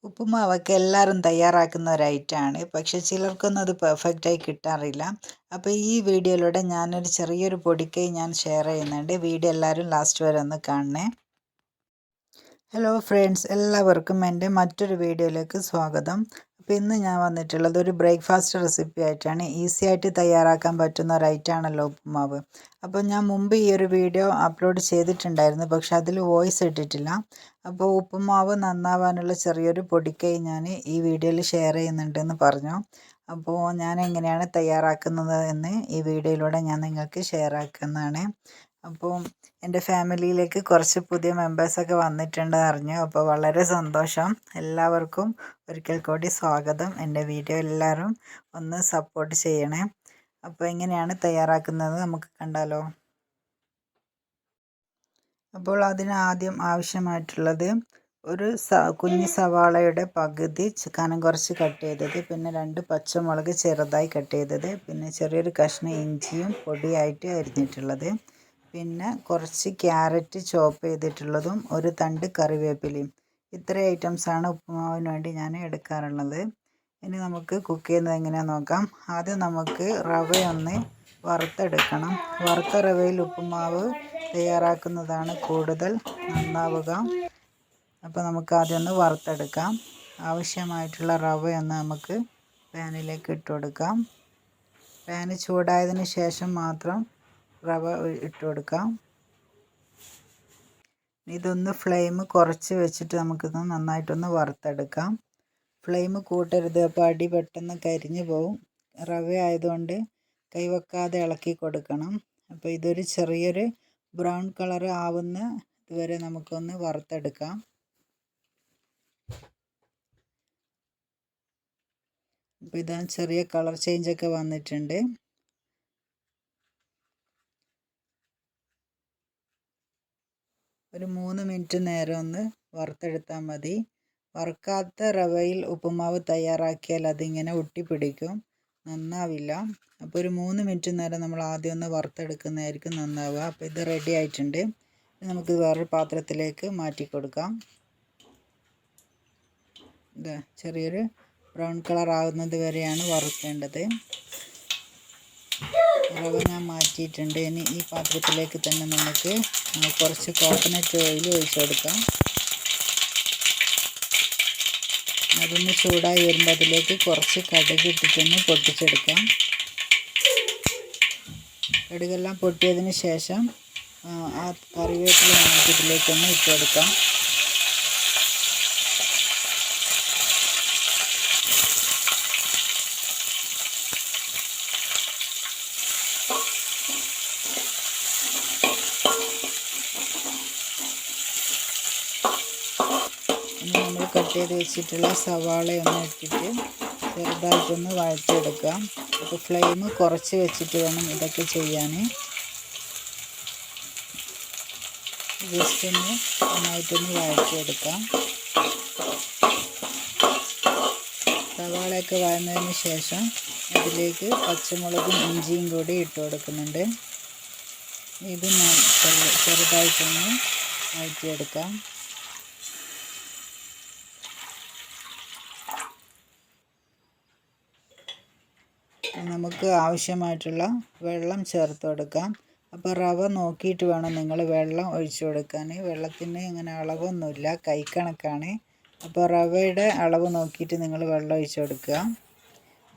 ഉപ്പുമാവൊക്കെ എല്ലാവരും തയ്യാറാക്കുന്ന ഒരു ഐറ്റമാണ്. പക്ഷേ ചിലർക്കൊന്നും അത് പെർഫെക്റ്റായി കിട്ടാറില്ല. അപ്പോൾ ഈ വീഡിയോയിലൂടെ ഞാനൊരു ചെറിയൊരു പൊടിക്കൈ ഞാൻ ഷെയർ ചെയ്യുന്നുണ്ട്. വീഡിയോ എല്ലാവരും ലാസ്റ്റ് വരെ ഒന്ന് കാണണേ. ഹലോ ഫ്രണ്ട്സ്, എല്ലാവർക്കും എൻ്റെ മറ്റൊരു വീഡിയോയിലേക്ക് സ്വാഗതം. അപ്പോൾ ഇന്ന് ഞാൻ വന്നിട്ടുള്ളത് ഒരു ബ്രേക്ക്ഫാസ്റ്റ് റെസിപ്പി ആയിട്ടാണ്. ഈസി ആയിട്ട് തയ്യാറാക്കാൻ പറ്റുന്ന ഒരു ഐറ്റമാണല്ലോ ഉപ്പുമാവ്. അപ്പോൾ ഞാൻ മുമ്പ് ഈ ഒരു വീഡിയോ അപ്ലോഡ് ചെയ്തിട്ടുണ്ടായിരുന്നു, പക്ഷെ അതിൽ വോയിസ് ഇട്ടിട്ടില്ല. അപ്പോൾ ഉപ്പുമാവ് നന്നാവാനുള്ള ചെറിയൊരു പൊടിക്കൈ ഞാൻ ഈ വീഡിയോയിൽ ഷെയർ ചെയ്യുന്നുണ്ടെന്ന് പറഞ്ഞു. അപ്പോൾ ഞാൻ എങ്ങനെയാണ് തയ്യാറാക്കുന്നത് എന്ന് ഈ വീഡിയോയിലൂടെ ഞാൻ നിങ്ങൾക്ക് ഷെയർ ആക്കുന്നതാണ്. അപ്പോൾ എൻ്റെ ഫാമിലിയിലേക്ക് കുറച്ച് പുതിയ മെമ്പേഴ്സൊക്കെ വന്നിട്ടുണ്ടെന്ന് അറിഞ്ഞു. അപ്പോൾ വളരെ സന്തോഷം. എല്ലാവർക്കും ഒരിക്കൽ കൂടി സ്വാഗതം. എൻ്റെ വീഡിയോ എല്ലാവരും ഒന്ന് സപ്പോർട്ട് ചെയ്യണേ. അപ്പോൾ എങ്ങനെയാണ് തയ്യാറാക്കുന്നത് നമുക്ക് കണ്ടാലോ. അപ്പോൾ അതിന് ആദ്യം ആവശ്യമായിട്ടുള്ളത് ഒരു കുഞ്ഞ് സവാളയുടെ പകുതി കനം കുറച്ച് കട്ട് ചെയ്തത്, പിന്നെ 2 പച്ചമുളക് ചെറുതായി കട്ട് ചെയ്തത്, പിന്നെ ചെറിയൊരു കഷ്ണം ഇഞ്ചിയും പൊടിയായിട്ട് അരിഞ്ഞിട്ടുള്ളത്, പിന്നെ കുറച്ച് ക്യാരറ്റ് ചോപ്പ് ചെയ്തിട്ടുള്ളതും ഒരു തണ്ട് കറിവേപ്പിലയും. ഇത്രയും ഐറ്റംസാണ് ഉപ്പുമാവിന് വേണ്ടി ഞാൻ എടുക്കാറുള്ളത്. ഇനി നമുക്ക് കുക്ക് ചെയ്യുന്നത് എങ്ങനെയാണെന്ന് നോക്കാം. ആദ്യം നമുക്ക് റവയൊന്ന് വറുത്തെടുക്കണം. വറുത്ത റവയിൽ ഉപ്പുമാവ് തയ്യാറാക്കുന്നതാണ് കൂടുതൽ നന്നാവുക. അപ്പോൾ നമുക്ക് ആദ്യം ഒന്ന് വറുത്തെടുക്കാം. ആവശ്യമായിട്ടുള്ള റവയൊന്ന് നമുക്ക് പാനിലേക്ക് ഇട്ട് കൊടുക്കാം. പാന് ചൂടായതിന് ശേഷം മാത്രം റവ ഇട്ട് കൊടുക്കാം. ഇതൊന്ന് ഫ്ലെയിം കുറച്ച് വെച്ചിട്ട് നമുക്കിത് നന്നായിട്ടൊന്ന് വറുത്തെടുക്കാം. ഫ്ലെയിം കൂട്ടരുത്, അപ്പോൾ അടി പെട്ടെന്ന് കരിഞ്ഞു പോവും. റവ ആയതുകൊണ്ട് കൈവെക്കാതെ ഇളക്കി കൊടുക്കണം. അപ്പോൾ ഇതൊരു ചെറിയൊരു ബ്രൗൺ കളർ ആവുന്ന ഇതുവരെ നമുക്കൊന്ന് വറുത്തെടുക്കാം. അപ്പോൾ ഇതാ ചെറിയ കളർ ചേഞ്ചൊക്കെ വന്നിട്ടുണ്ട്. ഒരു 3 മിനിറ്റ് നേരം ഒന്ന് വറുത്തെടുത്താൽ മതി. വറുക്കാത്ത റവയിൽ ഉപ്പുമാവ് തയ്യാറാക്കിയാൽ അതിങ്ങനെ ഒട്ടിപ്പിടിക്കും, നന്നാവില്ല. അപ്പോൾ ഒരു 3 മിനിറ്റ് നേരം നമ്മൾ ആദ്യം ഒന്ന് വറുത്തെടുക്കുന്നതായിരിക്കും നന്നാവുക. അപ്പോൾ ഇത് റെഡി ആയിട്ടുണ്ട്. നമുക്ക് വേറൊരു പാത്രത്തിലേക്ക് മാറ്റി കൊടുക്കാം. ഇത് ചെറിയൊരു ബ്രൗൺ കളർ ആവുന്നത് വരെയാണ് വറുക്കേണ്ടത്. റവ ഞാൻ മാറ്റിയിട്ടുണ്ട്. ഇനി ഈ പാത്രത്തിലേക്ക് തന്നെ നമുക്ക് കുറച്ച് കോക്കനട്ട് ഓയിൽ ഒഴിച്ച് കൊടുക്കാം. അതൊന്ന് ചൂടായി വരുമ്പോൾ അതിലേക്ക് കുറച്ച് കടുക് ഇട്ടിട്ടൊന്ന് പൊട്ടിച്ചെടുക്കാം. കടുകെല്ലാം പൊട്ടിയതിന് ശേഷം ആ കറിവേപ്പില നമുക്ക് ഇതിലേക്കൊന്ന് ഇട്ട് കൊടുക്കാം. ഇനി നമ്മൾ കട്ട് ചെയ്ത് വെച്ചിട്ടുള്ള സവാളയൊന്ന് ഇട്ടിട്ട് ചെറുതായിട്ടൊന്ന് വഴറ്റിയെടുക്കാം. അപ്പോൾ ഫ്ലെയിം കുറച്ച് വെച്ചിട്ട് വേണം ഇതൊക്കെ ചെയ്യാൻ. ജസ്റ്റ് ഒന്ന് നന്നായിട്ടൊന്ന് വഴറ്റിയെടുക്കാം. സവാളയൊക്കെ വഴന്നതിന് ശേഷം അതിലേക്ക് പച്ചമുളകും ഇഞ്ചിയും കൂടി ഇട്ട് കൊടുക്കുന്നുണ്ട്. ഇത് ചെറുതായിട്ടൊന്ന് വഴറ്റിയെടുക്കാം. നമുക്ക് ആവശ്യമായിട്ടുള്ള വെള്ളം ചേർത്ത് കൊടുക്കാം. അപ്പോൾ റവ നോക്കിയിട്ട് വേണം നിങ്ങൾ വെള്ളം ഒഴിച്ചു കൊടുക്കാൻ. വെള്ളത്തിന് അങ്ങനെ അളവൊന്നുമില്ല, കൈക്കണക്കാണ്. അപ്പോൾ റവയുടെ അളവ് നോക്കിയിട്ട് നിങ്ങൾ വെള്ളം ഒഴിച്ചു കൊടുക്കുക.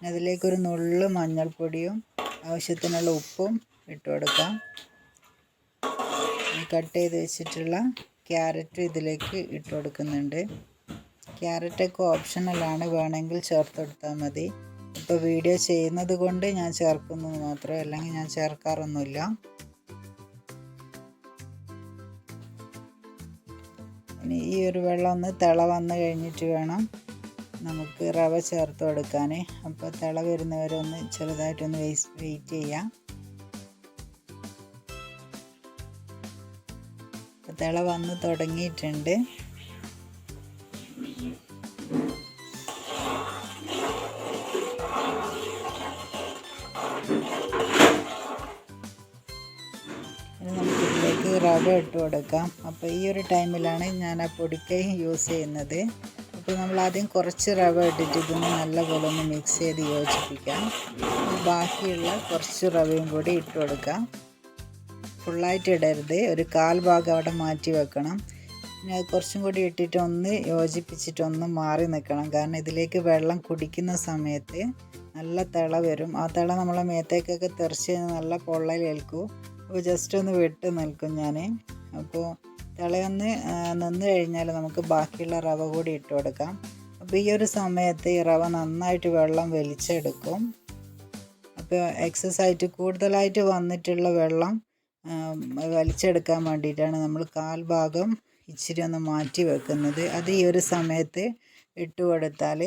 അതിലേക്കൊരു നുള്ളു മഞ്ഞൾപ്പൊടിയും ആവശ്യത്തിനുള്ള ഉപ്പും ഇട്ട് കൊടുക്കാം. കട്ട് ചെയ്ത് വെച്ചിട്ടുള്ള ക്യാരറ്റ് ഇതിലേക്ക് ഇട്ട് കൊടുക്കുന്നുണ്ട്. ക്യാരറ്റൊക്കെ ഓപ്ഷണലാണ്, വേണമെങ്കിൽ ചേർത്ത് കൊടുത്താൽ മതി. ഇപ്പോൾ വീഡിയോ ചെയ്യുന്നത് കൊണ്ട് ഞാൻ ചേർക്കുന്നത് മാത്രമേ, അല്ലെങ്കിൽ ഞാൻ ചേർക്കാറൊന്നുമില്ല. ഇനി ഈ ഒരു വെള്ളം ഒന്ന് തിള വന്ന് കഴിഞ്ഞിട്ട് വേണം നമുക്ക് റവ ചേർത്ത് കൊടുക്കാൻ. അപ്പോൾ തിള വരുന്നവരെ ഒന്ന് ചെറുതായിട്ടൊന്ന് വെയിറ്റ് ചെയ്യാം. തിള വന്ന് തുടങ്ങിയിട്ടുണ്ട്. ഇനി നമുക്കിതിലേക്ക് റവ ഇട്ട് കൊടുക്കാം. അപ്പോൾ ഈ ഒരു ടൈമിലാണ് ഞാൻ ആ പൊടിക്കൈ യൂസ് ചെയ്യുന്നത്. അപ്പോൾ നമ്മൾ ആദ്യം കുറച്ച് റവ ഇട്ടിട്ട് ഇതൊന്ന് നല്ലപോലെ ഒന്ന് മിക്സ് ചെയ്ത് യോജിപ്പിക്കാം. ബാക്കിയുള്ള കുറച്ച് റവയും കൂടി ഇട്ട് കൊടുക്കാം. ഫുള്ളായിട്ട് ഇടരുത്, ഒരു 1/4 ഭാഗം അവിടെ മാറ്റി വെക്കണം. പിന്നെ അത് കുറച്ചും കൂടി ഇട്ടിട്ട് ഒന്ന് യോജിപ്പിച്ചിട്ട് ഒന്ന് മാറി നിൽക്കണം. കാരണം ഇതിലേക്ക് വെള്ളം കുടിക്കുന്ന സമയത്ത് നല്ല തിള വരും. ആ തിള നമ്മളെ മേത്തേക്കൊക്കെ തെറിച്ച് നല്ല പൊള്ളലേൽക്കും. അപ്പോൾ ജസ്റ്റ് ഒന്ന് വിട്ട് നിൽക്കും ഞാൻ. അപ്പോൾ തിളയൊന്ന് നിന്ന് കഴിഞ്ഞാൽ നമുക്ക് ബാക്കിയുള്ള റവ കൂടി ഇട്ട് കൊടുക്കാം. അപ്പോൾ ഈ ഒരു സമയത്ത് ഈ റവ നന്നായിട്ട് വെള്ളം വലിച്ചെടുക്കും. അപ്പോൾ എക്സസ് കൂടുതലായിട്ട് വന്നിട്ടുള്ള വെള്ളം വലിച്ചെടുക്കാൻ വേണ്ടിയിട്ടാണ് നമ്മൾ 1/4 ഭാഗം ഇച്ചിരി ഒന്ന് മാറ്റി വെക്കുന്നത്. അത് ഈ ഒരു സമയത്ത് ഇട്ട് കൊടുത്താൽ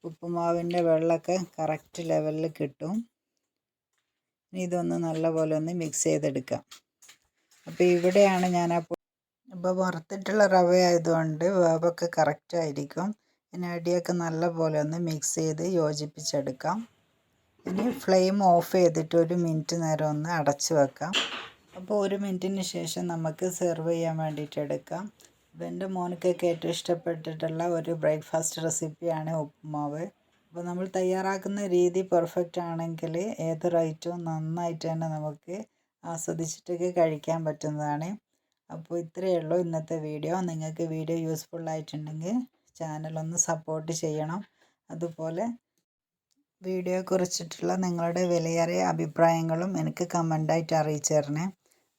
ഉപ്പുമാവിൻ്റെ വെള്ളമൊക്കെ കറക്റ്റ് ലെവലിൽ കിട്ടും. ഇനി ഇതൊന്ന് നല്ലപോലെ ഒന്ന് മിക്സ് ചെയ്തെടുക്കാം. അപ്പോൾ ഇവിടെയാണ് ഞാൻ അപ്പോൾ വറുത്തിട്ടുള്ള റവ ആയതുകൊണ്ട് വേവൊക്കെ കറക്റ്റ് ആയിരിക്കും. ഇനി അടിയൊക്കെ നല്ലപോലെ ഒന്ന് മിക്സ് ചെയ്ത് യോജിപ്പിച്ചെടുക്കാം. ഇനി ഫ്ലെയിം ഓഫ് ചെയ്തിട്ട് 1 മിനിറ്റ് നേരം ഒന്ന് അടച്ച് വെക്കാം. അപ്പോൾ 1 മിനിറ്റിന് ശേഷം നമുക്ക് സെർവ് ചെയ്യാൻ വേണ്ടിയിട്ട് എടുക്കാം. അപ്പോൾ എൻ്റെ മോനക്കൊക്കെ ഏറ്റവും ഇഷ്ടപ്പെട്ടിട്ടുള്ള ഒരു ബ്രേക്ക്ഫാസ്റ്റ് റെസിപ്പിയാണ് ഉപ്പുമാവ്. അപ്പോൾ നമ്മൾ തയ്യാറാക്കുന്ന രീതി പെർഫെക്റ്റ് ആണെങ്കിൽ ഏതൊരു ഐറ്റവും നന്നായിട്ട് തന്നെ നമുക്ക് ആസ്വദിച്ചിട്ടൊക്കെ കഴിക്കാൻ പറ്റുന്നതാണ്. അപ്പോൾ ഇത്രയേ ഉള്ളൂ ഇന്നത്തെ വീഡിയോ. നിങ്ങൾക്ക് വീഡിയോ യൂസ്ഫുൾ ആയിട്ടുണ്ടെങ്കിൽ ചാനലൊന്ന് സപ്പോർട്ട് ചെയ്യണം. അതുപോലെ വീഡിയോയെക്കുറിച്ചിട്ടുള്ള നിങ്ങളുടെ വിലയേറിയ അഭിപ്രായങ്ങളും എനിക്ക് കമൻ്റായിട്ട് അറിയിച്ചു തരണേ.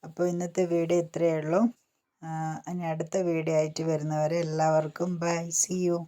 അപ്പോൾ ഇന്നത്തെ വീഡിയോ ഇത്രയേ ഉള്ളൂ. ഇനി അടുത്ത വീഡിയോ ആയിട്ട് വരുന്നവരെ എല്ലാവർക്കും ബൈ, സീ യു.